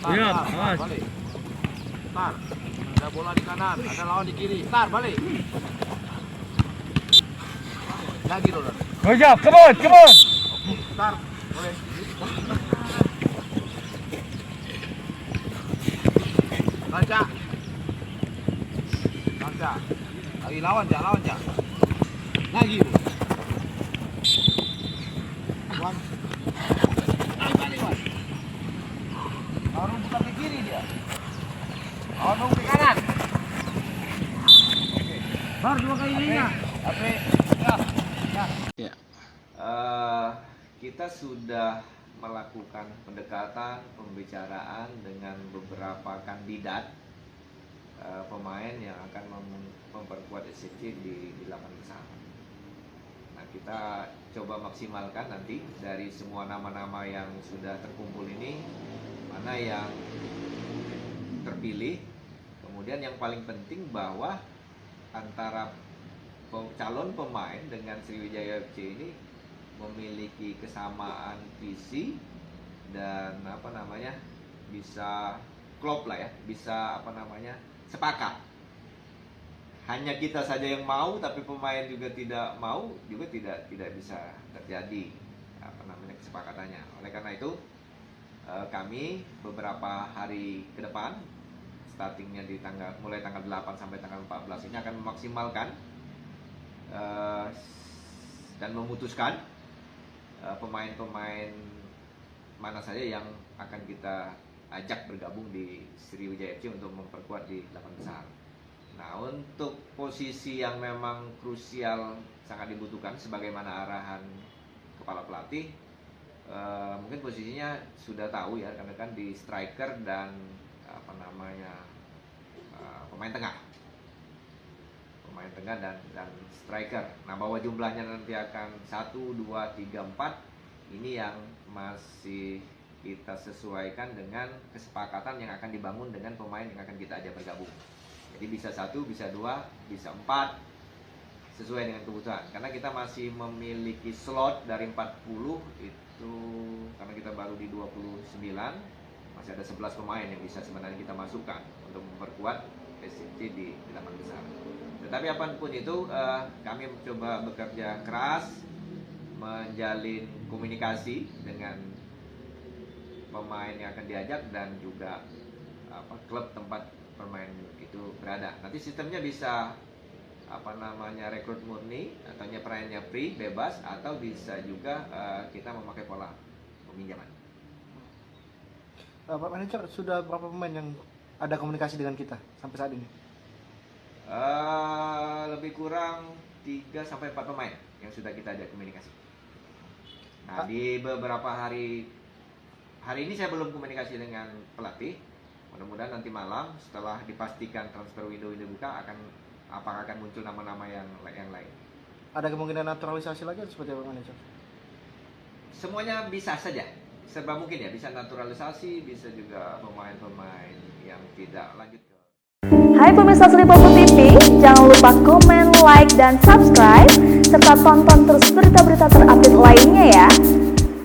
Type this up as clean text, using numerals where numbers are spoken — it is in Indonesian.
Iya, awas. Balik. Tar. Ada bola di kanan, ada lawan di kiri. Tar, balik. Lagi dulu. Good job, come on, come on. Tar, boleh. Baca. Baca. Lagi lawan, lawan, lagi. Wan. Balik, Wan. Lawan bukan ke kiri dia. Lawan ke kanan. Bar dua kali linya. Oke. Ya. Kita sudah melakukan pendekatan, pembicaraan dengan beberapa kandidat pemain yang akan memperkuat SCC di 8 besar. Nah, kita coba maksimalkan nanti dari semua nama-nama yang sudah terkumpul ini, mana yang terpilih. Kemudian yang paling penting bahwa antara calon pemain dengan Sriwijaya FC ini memiliki kesamaan visi dan bisa klop lah ya, bisa sepakat. Hanya kita saja yang mau tapi pemain juga tidak mau, juga tidak bisa terjadi kesepakatannya. Oleh karena itu kami beberapa hari ke depan, startingnya mulai tanggal 8 sampai tanggal 14 ini akan memaksimalkan dan memutuskan pemain-pemain mana saja yang akan kita ajak bergabung di Sriwijaya FC untuk memperkuat di 8 besar. Nah, untuk posisi yang memang krusial sangat dibutuhkan sebagaimana arahan kepala pelatih, mungkin posisinya sudah tahu ya, karena kan di striker dan pemain tengah dan striker. Nah, bahwa jumlahnya nanti akan 1, 2, 3, 4 ini yang masih kita sesuaikan dengan kesepakatan yang akan dibangun dengan pemain yang akan kita ajak bergabung. Jadi bisa 1, bisa 2, bisa 4 sesuai dengan kebutuhan. Karena kita masih memiliki slot dari 40 itu, karena kita baru di 29, masih ada 11 pemain yang bisa sebenarnya kita masukkan untuk memperkuat SCC di 8 besar. Tetapi apapun itu, kami mencoba bekerja keras, menjalin komunikasi dengan pemain yang akan diajak dan juga klub tempat pemain itu berada. Nanti sistemnya bisa rekrut murni atau pemainnya free, bebas, atau bisa juga kita memakai pola peminjaman. Pak Manajer, sudah berapa pemain yang ada komunikasi dengan kita sampai saat ini? Lebih kurang 3-4 pemain yang sudah kita ajak komunikasi. Nah, di beberapa hari ini saya belum komunikasi dengan pelatih. Mudah-mudahan nanti malam setelah dipastikan transfer window buka apakah akan muncul nama-nama yang lain. Ada kemungkinan naturalisasi lagi seperti apa, Manajer? Semuanya bisa saja, serba mungkin ya, bisa naturalisasi, bisa juga pemain-pemain yang tidak lanjut ke. Hai pemirsa Sri Popo TV, jangan lupa komen, like, dan subscribe, serta tonton terus berita-berita terupdate lainnya ya.